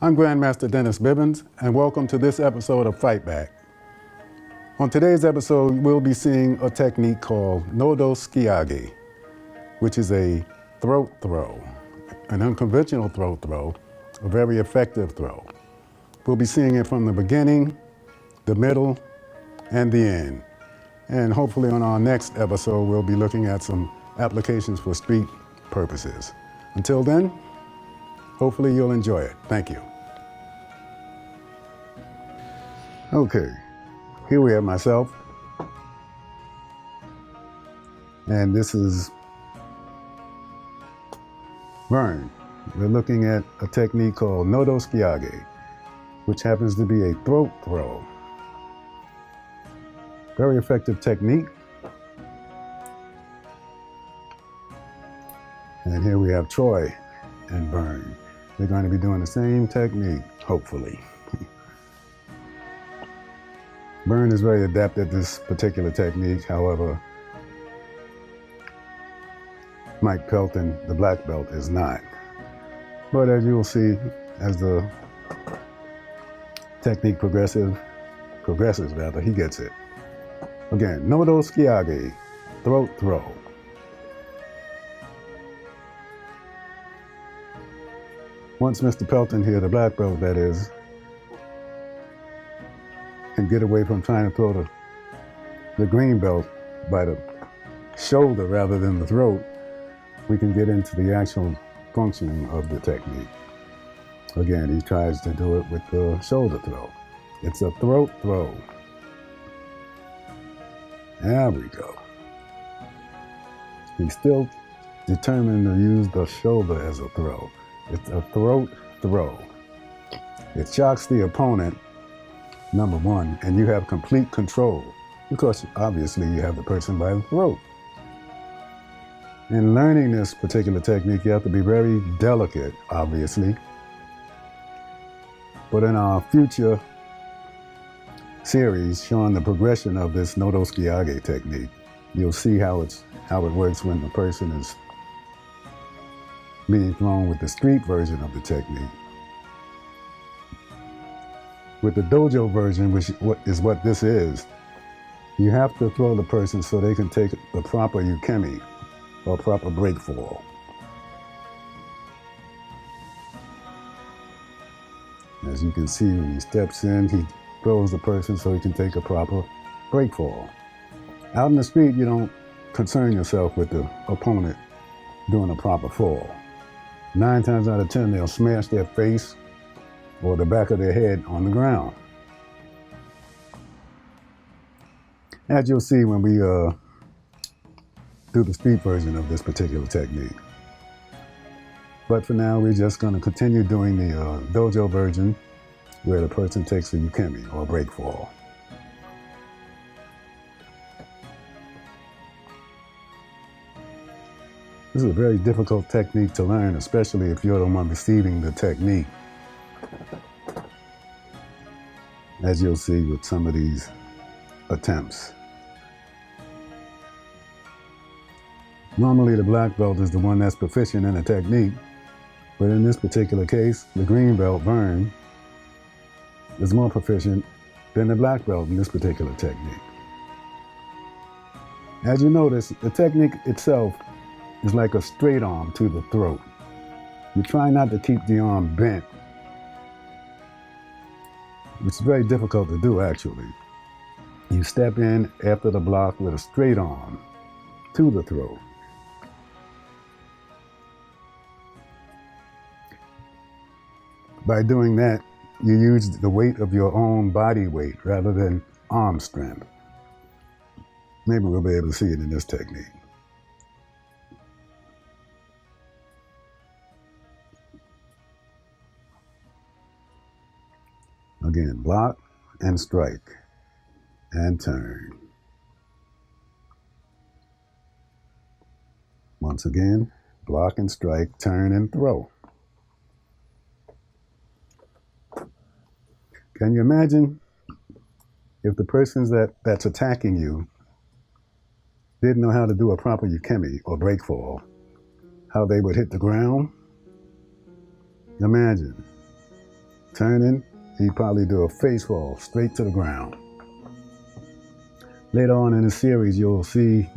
I'm Grandmaster Dennis Bivans, and welcome to this episode of Fight Back. On today's episode, we'll be seeing a technique called Nodo Skiage, which is a throat throw, an unconventional throat throw, a very effective throw. We'll be seeing it from the beginning, the middle, and the end. And hopefully on our next episode, we'll be looking at some applications for street purposes. Until then, hopefully you'll enjoy it. Thank you. Okay, here we have myself. And this is Vern. We're looking at a technique called Nodo Skiage, which happens to be a throat throw. Very effective technique. And here we have Troy and Vern. They're going to be doing the same technique, hopefully. Vern is very adept at this particular technique. However, Mike Pelton, the black belt, is not. But as you will see, as the technique progresses, he gets it. Again, Nodo Skiage, throat throw. Once Mr. Pelton here, the black belt that is, can get away from trying to throw the green belt by the shoulder rather than the throat, we can get into the actual functioning of the technique. Again, he tries to do it with the shoulder throw. It's a throat throw. There we go. He's still determined to use the shoulder as a throw. It's a throat throw. It shocks the opponent, number one, and you have complete control because obviously you have the person by the throat. In learning this particular technique, you have to be very delicate, obviously. But in our future series showing the progression of this Nodo Skiage technique, you'll see how it works when the person is being thrown with the street version of the technique. With the dojo version, which is what this is, you have to throw the person so they can take the proper ukemi, or proper break fall. As you can see, when he steps in, he throws the person so he can take a proper break fall. Out in the street, you don't concern yourself with the opponent doing a proper fall. 9 times out of 10, they'll smash their face or the back of their head on the ground. As you'll see when we do the street version of this particular technique. But for now, we're just going to continue doing the dojo version where the person takes a ukemi or break fall. This is a very difficult technique to learn, especially if you're the one receiving the technique. As you'll see with some of these attempts. Normally the black belt is the one that's proficient in a technique, but in this particular case, the green belt, Vern, is more proficient than the black belt in this particular technique. As you notice, the technique itself is like a straight arm to the throat. You try not to keep the arm bent, which is very difficult to do actually. You step in after the block with a straight arm to the throat. By doing that, you use the weight of your own body weight rather than arm strength. Maybe we'll be able to see it in this technique. Again, block and strike and turn. Once again, block and strike, turn and throw. Can you imagine if the person that's attacking you didn't know how to do a proper ukemi or break fall, how they would hit the ground? Imagine. turning, he'd probably do a face fall straight to the ground. Later on in the series, you'll see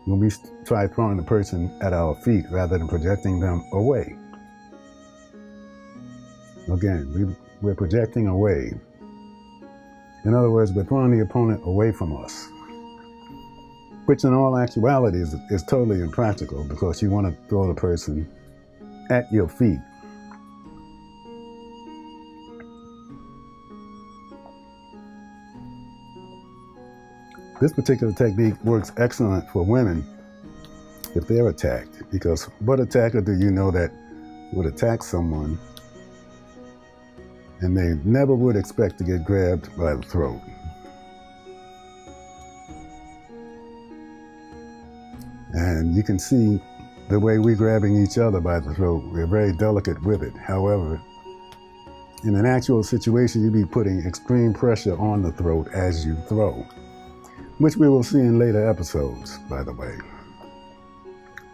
when we try throwing the person at our feet rather than projecting them away. Again, we're projecting away. In other words, we're throwing the opponent away from us, which in all actuality is totally impractical because you want to throw the person at your feet. This particular technique works excellent for women if they're attacked, because what attacker do you know that would attack someone and they never would expect to get grabbed by the throat? And you can see the way we're grabbing each other by the throat, we're very delicate with it. However, in an actual situation, you'd be putting extreme pressure on the throat as you throw, which we will see in later episodes, by the way.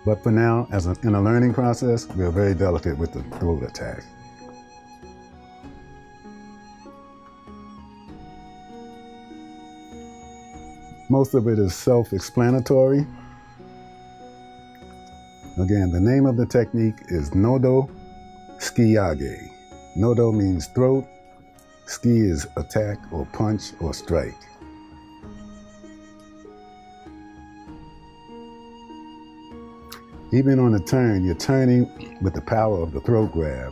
But for now, in a learning process, we are very delicate with the throat attack. Most of it is self-explanatory. Again, the name of the technique is Nodo Skiage. Nodo means throat. Ski is attack or punch or strike. Even on a turn, you're turning with the power of the throat grab,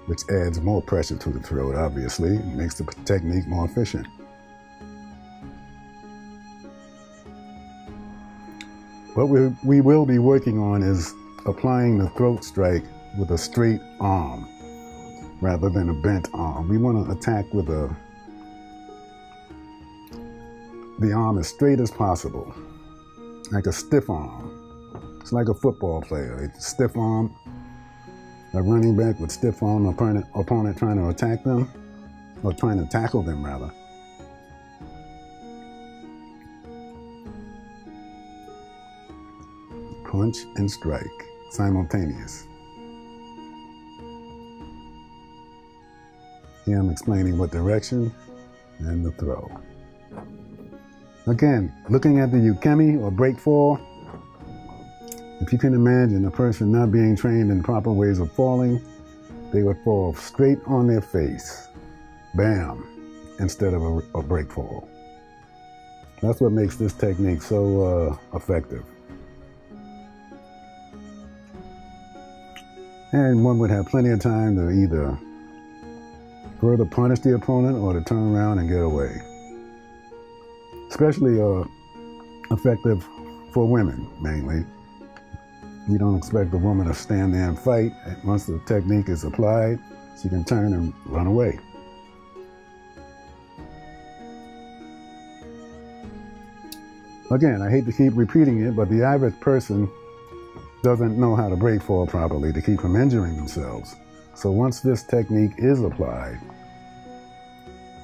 which adds more pressure to the throat, obviously. It makes the technique more efficient. What we will be working on is applying the throat strike with a straight arm rather than a bent arm. We want to attack with the arm as straight as possible, like a stiff arm. It's like a football player. It's stiff arm, a running back with stiff arm opponent trying to attack them, or trying to tackle them rather. Punch and strike, simultaneous. Here I'm explaining what direction and the throw. Again, looking at the ukemi or break fall, if you can imagine a person not being trained in proper ways of falling, they would fall straight on their face, bam, instead of a break fall. That's what makes this technique so effective. And one would have plenty of time to either further punish the opponent or to turn around and get away. Especially effective for women, mainly. You don't expect a woman to stand there and fight. Once the technique is applied, she can turn and run away. Again, I hate to keep repeating it, but the average person doesn't know how to break fall properly to keep from injuring themselves. So once this technique is applied,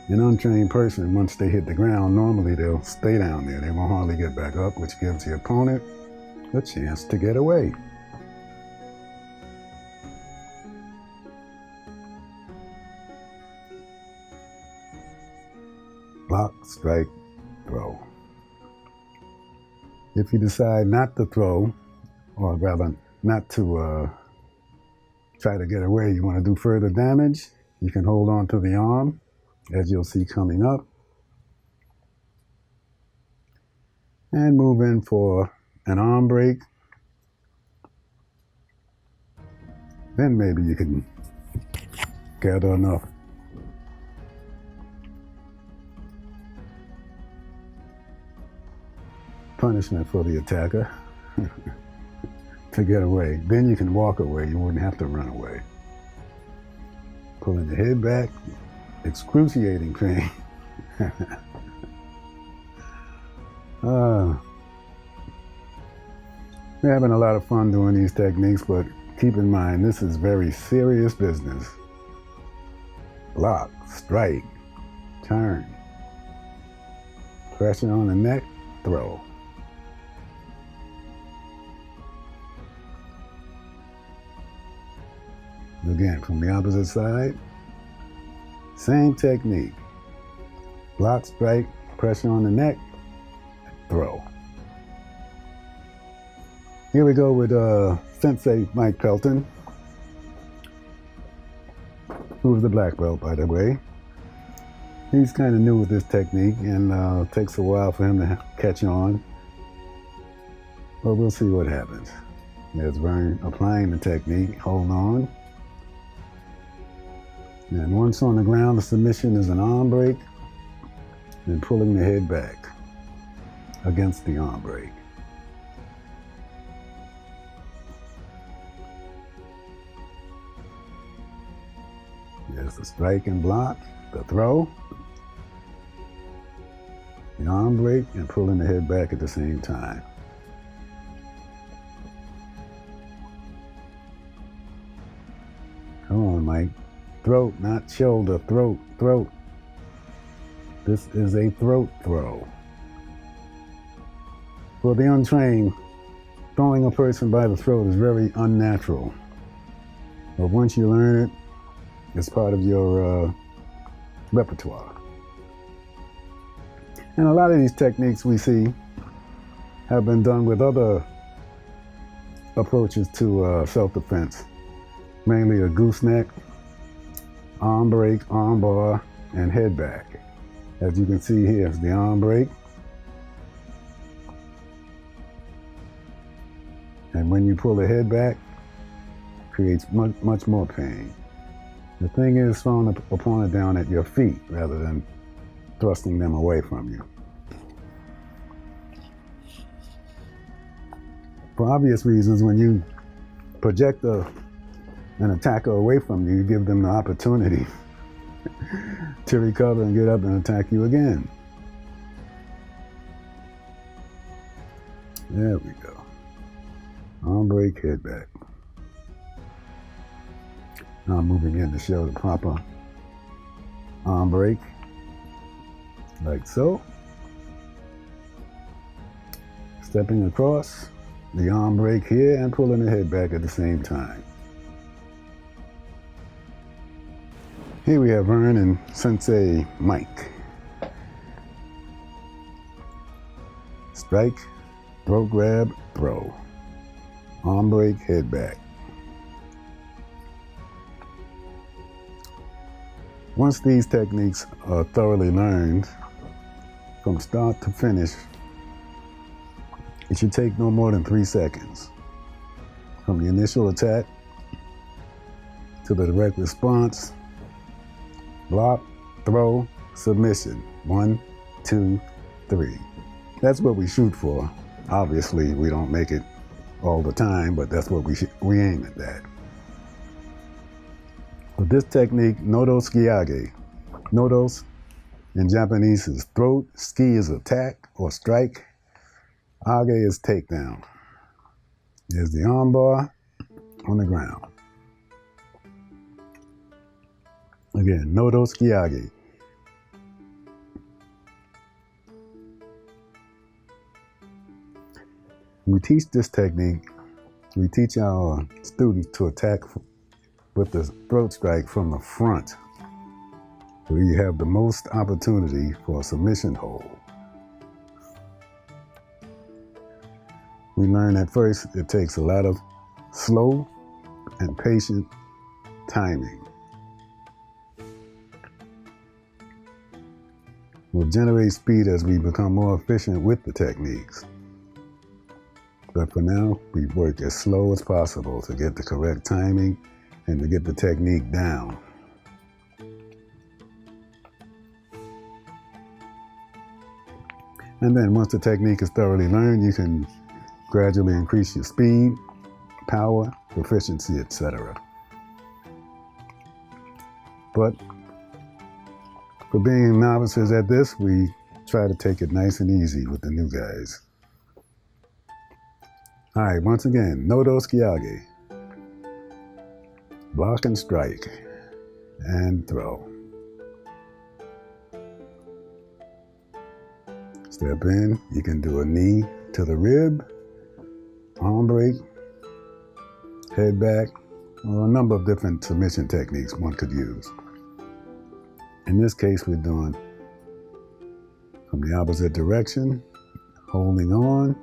an untrained person, once they hit the ground, normally they'll stay down there. They won't hardly get back up, which gives the opponent a chance to get away. Block, strike, throw. If you decide not to throw, or rather not to try to get away, you want to do further damage, you can hold on to the arm, as you'll see coming up, and move in for an arm break. Then maybe you can gather enough punishment for the attacker to get away. Then you can walk away. You wouldn't have to run away. Pulling the head back, excruciating pain. We're having a lot of fun doing these techniques, but keep in mind, this is very serious business. Block, strike, turn, pressure on the neck, throw. Again, from the opposite side, Same technique. Block, strike, pressure on the neck, throw. Here we go with Sensei Mike Pelton, who's the black belt, by the way. He's kind of new with this technique, and takes a while for him to catch on. But we'll see what happens. There's Vern applying the technique. Hold on. And once on the ground, the submission is an arm break, and pulling the head back against the arm break. There's the strike and block, the throw, the arm break, and pulling the head back at the same time. Come on, Mike. Throat, not shoulder. Throat, throat. This is a throat throw. For the untrained, throwing a person by the throat is very unnatural. But once you learn it, it's part of your repertoire. And a lot of these techniques we see have been done with other approaches to self-defense. Mainly a gooseneck, arm break, arm bar, and head back. As you can see here, it's the arm break. And when you pull the head back, it creates much more pain. The thing is throwing the opponent down at your feet rather than thrusting them away from you. For obvious reasons, when you project an attacker away from you, you give them the opportunity to recover and get up and attack you again. There we go. Arm break, head back. Now I'm moving in to show the proper arm break, like so. Stepping across, the arm break here, and pulling the head back at the same time. Here we have Vern and Sensei Mike. Strike, throat grab, throw. Arm break, head back. Once these techniques are thoroughly learned, from start to finish, it should take no more than 3 seconds. From the initial attack to the direct response, block, throw, submission. 1, 2, 3. That's what we shoot for. Obviously, we don't make it all the time, but that's what we aim at that. With this technique, nodo skiage. Nodos in Japanese is throat, ski is attack or strike, age is takedown. There's the arm bar on the ground. Again, nodo skiage. We teach this technique, we teach our students to attack with the throat strike from the front, where you have the most opportunity for a submission hold. We learn at first it takes a lot of slow and patient timing. We'll generate speed as we become more efficient with the techniques. But for now, we work as slow as possible to get the correct timing and to get the technique down. And then once the technique is thoroughly learned, you can gradually increase your speed, power, proficiency, etc. But for being novices at this, we try to take it nice and easy with the new guys. All right, once again, nodo skiage. Block and strike, and throw. Step in, you can do a knee to the rib, arm break, head back, or a number of different submission techniques one could use. In this case, we're doing from the opposite direction, holding on.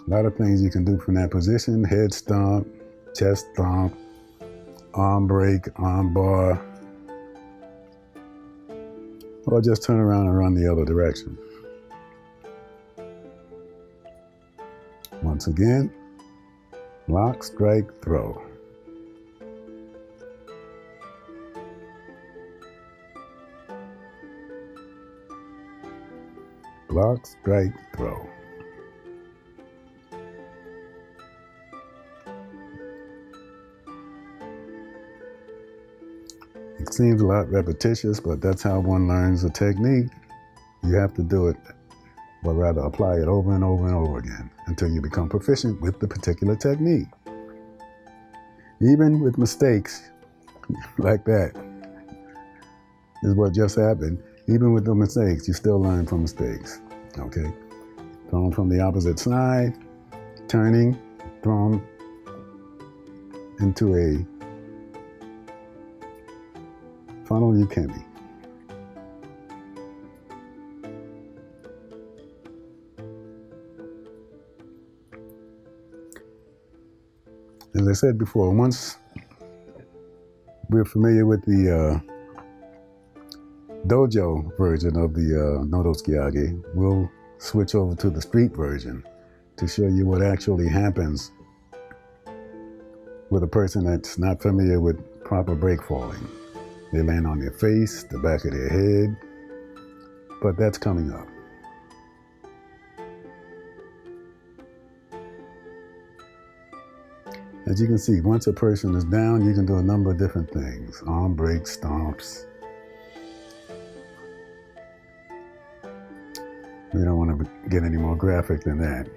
A lot of things you can do from that position: head stomp, chest stomp, arm break, arm bar, or just turn around and run the other direction. Once again, block, strike, throw. Block, strike, throw. It seems a lot repetitious, but that's how one learns a technique. You have to do it, but rather apply it over and over and over again until you become proficient with the particular technique. Even with mistakes like that is what just happened. Even with the mistakes, you still learn from mistakes, okay? Thrown from the opposite side, turning, thrown into a funnel ukemi. As I said before, once we're familiar with the Dojo version of the Nodo Skiage, we'll switch over to the street version to show you what actually happens with a person that's not familiar with proper break falling. They land on their face, the back of their head, but that's coming up. As you can see, once a person is down, you can do a number of different things. Arm breaks, stomps. We don't want to get any more graphic than that.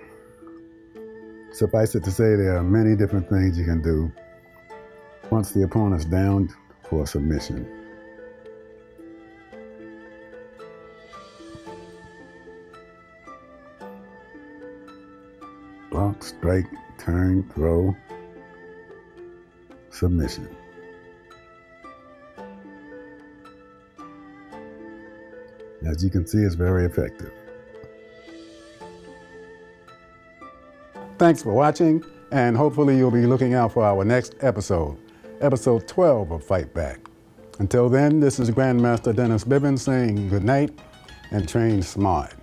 Suffice it to say, there are many different things you can do once the opponent's down for submission. Block, strike, turn, throw, submission. As you can see, it's very effective. Thanks for watching, and hopefully you'll be looking out for our next episode, episode 12 of Fight Back. Until then, this is Grandmaster Dennis Bivans saying good night and train smart.